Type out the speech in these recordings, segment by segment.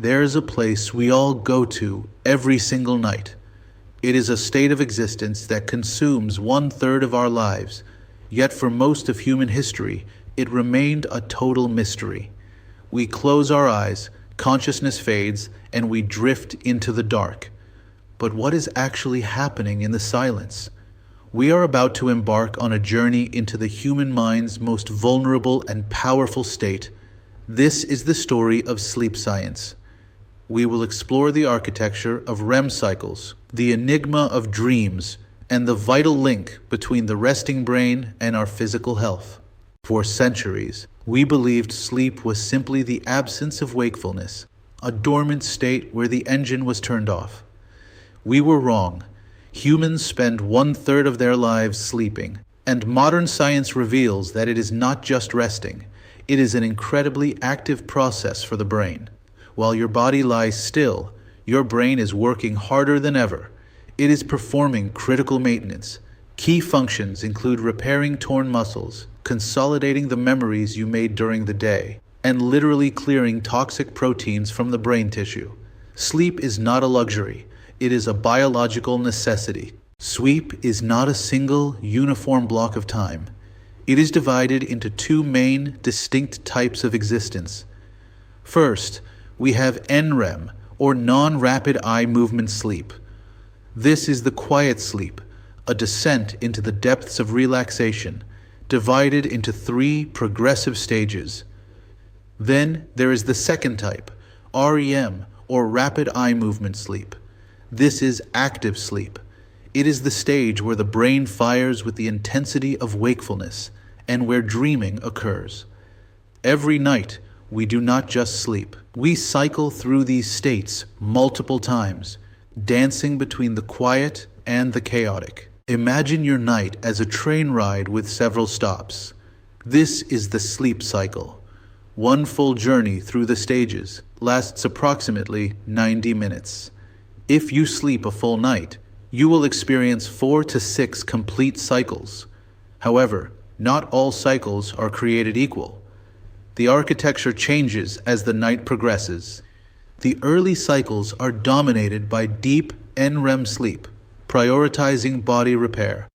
There is a place we all go to every single night. It is a state of existence that consumes 1/3 of our lives, yet for most of human history, it remained a total mystery. We close our eyes, consciousness fades, and we drift into the dark. But what is actually happening in the silence? We are about to embark on a journey into the human mind's most vulnerable and powerful state. This is the story of sleep science. We will explore the architecture of REM cycles, the enigma of dreams, and the vital link between the resting brain and our physical health. For centuries, we believed sleep was simply the absence of wakefulness, a dormant state where the engine was turned off. We were wrong. Humans spend 1/3 of their lives sleeping, and modern science reveals that it is not just resting. It is an incredibly active process for the brain. While your body lies still, your brain is working harder than ever. It is performing critical maintenance. Key functions include repairing torn muscles, consolidating the memories you made during the day, and literally clearing toxic proteins from the brain tissue. Sleep is not a luxury. It is a biological necessity. Sleep is not a single, uniform block of time. It is divided into two main, distinct types of existence. First, we have NREM, or non-rapid eye movement sleep. This is the quiet sleep, a descent into the depths of relaxation, divided into 3 progressive stages. Then there is the second type, REM, or rapid eye movement sleep. This is active sleep. It is the stage where the brain fires with the intensity of wakefulness and where dreaming occurs. Every night, we do not just sleep. We cycle through these states multiple times, dancing between the quiet and the chaotic. Imagine your night as a train ride with several stops. This is the sleep cycle. One full journey through the stages lasts approximately 90 minutes. If you sleep a full night, you will experience 4 to 6 complete cycles. However, not all cycles are created equal. The architecture changes as the night progresses. The early cycles are dominated by deep NREM sleep, prioritizing body repair.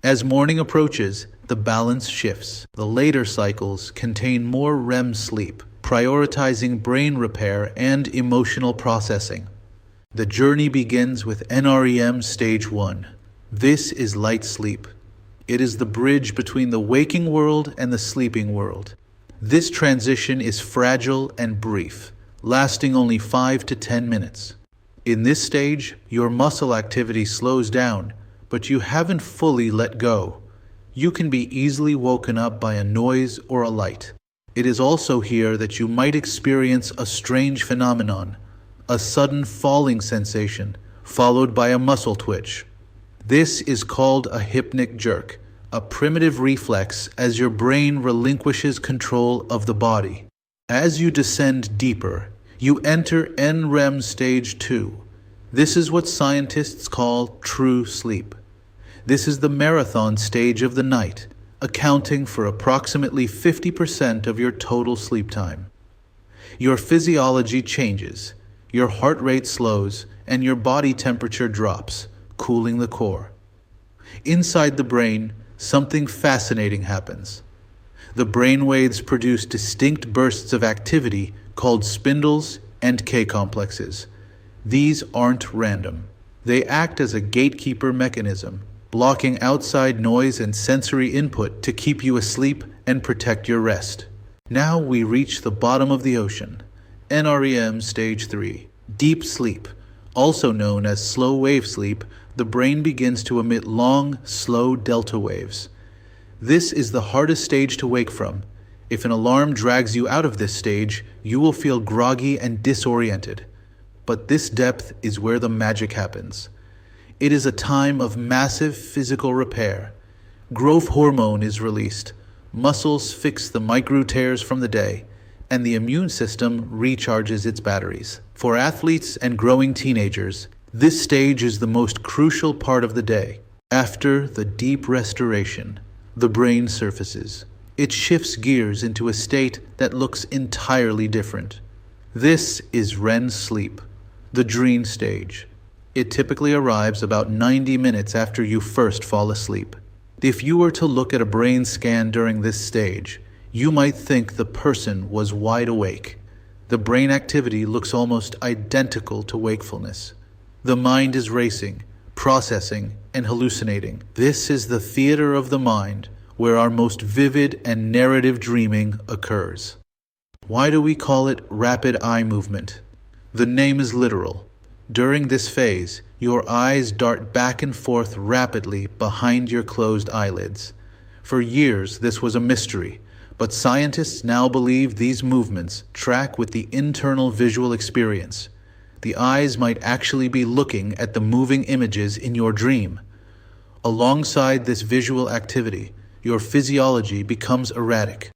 As morning approaches, the balance shifts. The later cycles contain more REM sleep, prioritizing brain repair and emotional processing. The journey begins with NREM Stage 1. This is light sleep. It is the bridge between the waking world and the sleeping world. This transition is fragile and brief, lasting only 5 to 10 minutes. In this stage, your muscle activity slows down, but you haven't fully let go. You can be easily woken up by a noise or a light. It is also here that you might experience a strange phenomenon, a sudden falling sensation, followed by a muscle twitch. This is called a hypnic jerk, a primitive reflex as your brain relinquishes control of the body. As you descend deeper, you enter NREM Stage 2. This is what scientists call true sleep. This is the marathon stage of the night, accounting for approximately 50% of your total sleep time. Your physiology changes. Your heart rate slows, and your body temperature drops, cooling the core. Inside the brain, something fascinating happens. The brain waves produce distinct bursts of activity called spindles and K-complexes. These aren't random. They act as a gatekeeper mechanism, blocking outside noise and sensory input to keep you asleep and protect your rest. Now we reach the bottom of the ocean. NREM Stage 3. Deep sleep, also known as slow wave sleep, the brain begins to emit long, slow delta waves. This is the hardest stage to wake from. If an alarm drags you out of this stage, you will feel groggy and disoriented. But this depth is where the magic happens. It is a time of massive physical repair. Growth hormone is released, muscles fix the micro tears from the day, and the immune system recharges its batteries. For athletes and growing teenagers, this stage is the most crucial part of the day. After the deep restoration, the brain surfaces. It shifts gears into a state that looks entirely different. This is REM sleep, the dream stage. It typically arrives about 90 minutes after you first fall asleep. If you were to look at a brain scan during this stage, you might think the person was wide awake. The brain activity looks almost identical to wakefulness. The mind is racing, processing, and hallucinating. This is the theater of the mind, where our most vivid and narrative dreaming occurs. Why do we call it rapid eye movement? The name is literal. During this phase, your eyes dart back and forth rapidly behind your closed eyelids. For years, this was a mystery, but scientists now believe these movements track with the internal visual experience. The eyes might actually be looking at the moving images in your dream. Alongside this visual activity, your physiology becomes erratic.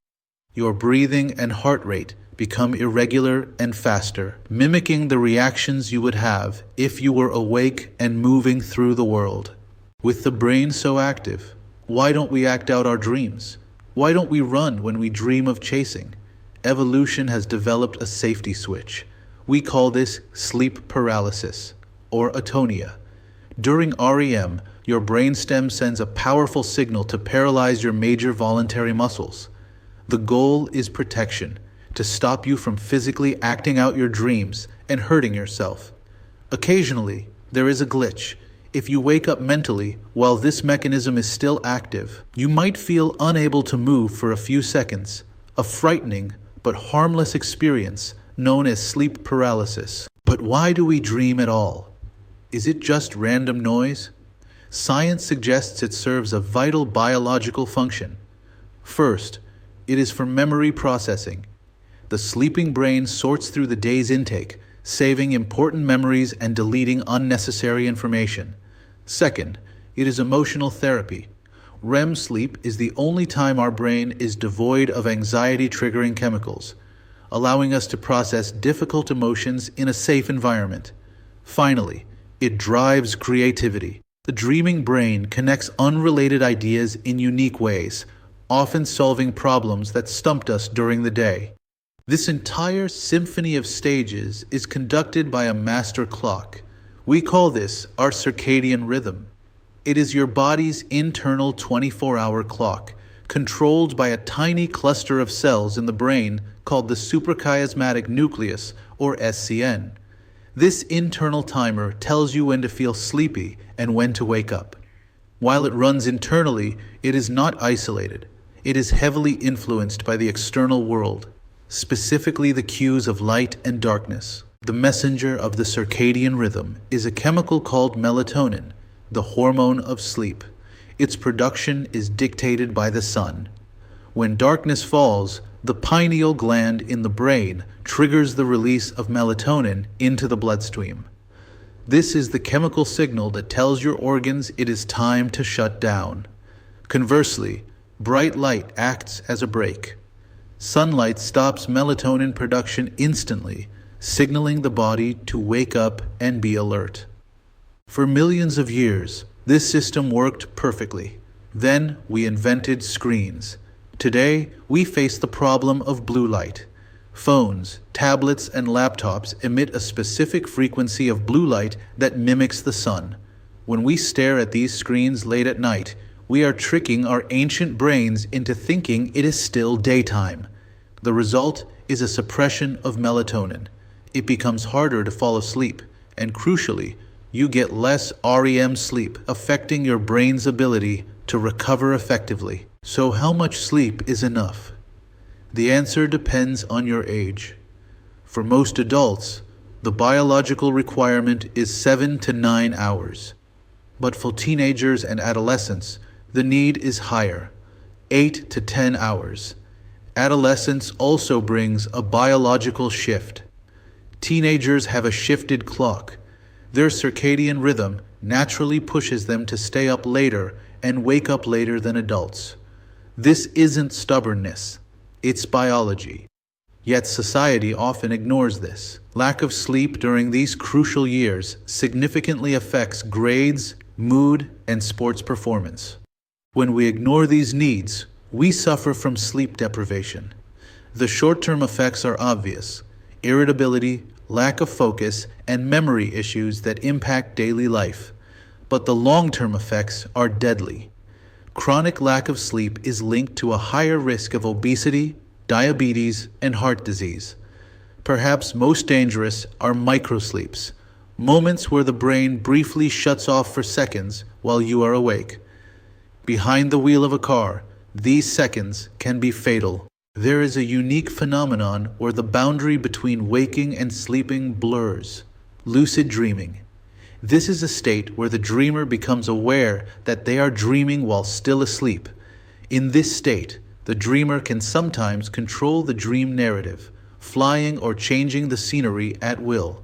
Your breathing and heart rate become irregular and faster, mimicking the reactions you would have if you were awake and moving through the world. With the brain so active, why don't we act out our dreams? Why don't we run when we dream of chasing? Evolution has developed a safety switch. We call this sleep paralysis, or atonia. During REM, your brainstem sends a powerful signal to paralyze your major voluntary muscles. The goal is protection, to stop you from physically acting out your dreams and hurting yourself. Occasionally, there is a glitch. If you wake up mentally while this mechanism is still active, you might feel unable to move for a few seconds, a frightening but harmless experience known as sleep paralysis. But why do we dream at all? Is it just random noise? Science suggests it serves a vital biological function. First, it is for memory processing. The sleeping brain sorts through the day's intake, saving important memories and deleting unnecessary information. Second, it is emotional therapy. REM sleep is the only time our brain is devoid of anxiety-triggering chemicals, allowing us to process difficult emotions in a safe environment. Finally, it drives creativity. The dreaming brain connects unrelated ideas in unique ways, often solving problems that stumped us during the day. This entire symphony of stages is conducted by a master clock. We call this our circadian rhythm. It is your body's internal 24-hour clock, controlled by a tiny cluster of cells in the brain called the suprachiasmatic nucleus, or SCN. This internal timer tells you when to feel sleepy and when to wake up. While it runs internally, it is not isolated. It is heavily influenced by the external world, specifically the cues of light and darkness. The messenger of the circadian rhythm is a chemical called melatonin, the hormone of sleep. Its production is dictated by the sun. When darkness falls, the pineal gland in the brain triggers the release of melatonin into the bloodstream. This is the chemical signal that tells your organs it is time to shut down. Conversely, bright light acts as a brake. Sunlight stops melatonin production instantly, signaling the body to wake up and be alert. For millions of years, this system worked perfectly. Then we invented screens. Today, we face the problem of blue light. Phones, tablets, and laptops emit a specific frequency of blue light that mimics the sun. When we stare at these screens late at night, we are tricking our ancient brains into thinking it is still daytime. The result is a suppression of melatonin. It becomes harder to fall asleep, and crucially, you get less REM sleep, affecting your brain's ability to recover effectively. So how much sleep is enough? The answer depends on your age. For most adults, the biological requirement is 7 to 9 hours. But for teenagers and adolescents, the need is higher, 8 to 10 hours. Adolescence also brings a biological shift. Teenagers have a shifted clock. Their circadian rhythm naturally pushes them to stay up later and wake up later than adults. This isn't stubbornness, it's biology. Yet society often ignores this. Lack of sleep during these crucial years significantly affects grades, mood, and sports performance. When we ignore these needs, we suffer from sleep deprivation. The short-term effects are obvious. irritability, lack of focus, and memory issues that impact daily life. But the long-term effects are deadly. Chronic lack of sleep is linked to a higher risk of obesity, diabetes, and heart disease. Perhaps most dangerous are microsleeps, moments where the brain briefly shuts off for seconds while you are awake. Behind the wheel of a car, these seconds can be fatal. There is a unique phenomenon where the boundary between waking and sleeping blurs. Lucid dreaming. This is a state where the dreamer becomes aware that they are dreaming while still asleep. In this state, the dreamer can sometimes control the dream narrative, flying or changing the scenery at will.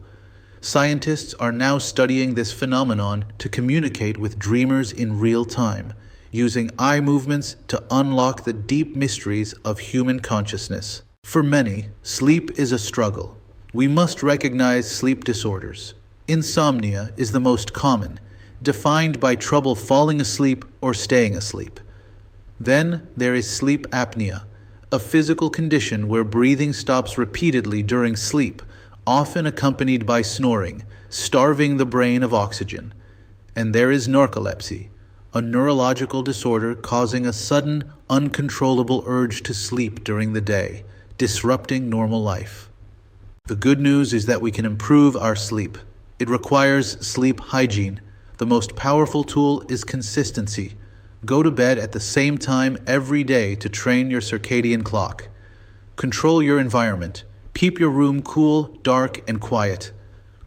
Scientists are now studying this phenomenon to communicate with dreamers in real time, using eye movements to unlock the deep mysteries of human consciousness. For many, sleep is a struggle. We must recognize sleep disorders. Insomnia is the most common, defined by trouble falling asleep or staying asleep. Then there is sleep apnea, a physical condition where breathing stops repeatedly during sleep, often accompanied by snoring, starving the brain of oxygen. And there is narcolepsy, a neurological disorder causing a sudden, uncontrollable urge to sleep during the day, disrupting normal life. The good news is that we can improve our sleep. It requires sleep hygiene. The most powerful tool is consistency. Go to bed at the same time every day to train your circadian clock. Control your environment. Keep your room cool, dark, and quiet.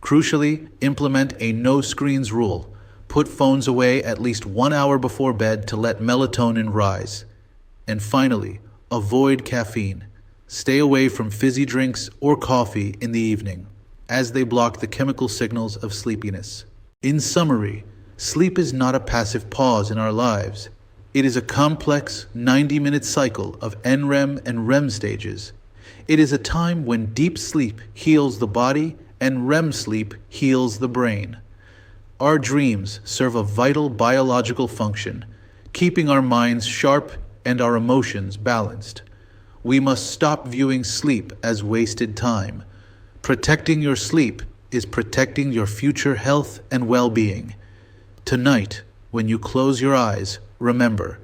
Crucially, implement a no screens rule. Put phones away at least 1 hour before bed to let melatonin rise. And finally, avoid caffeine. Stay away from fizzy drinks or coffee in the evening, as they block the chemical signals of sleepiness. In summary, sleep is not a passive pause in our lives. It is a complex 90-minute cycle of NREM and REM stages. It is a time when deep sleep heals the body and REM sleep heals the brain. Our dreams serve a vital biological function, keeping our minds sharp and our emotions balanced. We must stop viewing sleep as wasted time. Protecting your sleep is protecting your future health and well-being. Tonight, when you close your eyes, remember,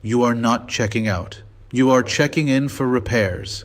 you are not checking out. You are checking in for repairs.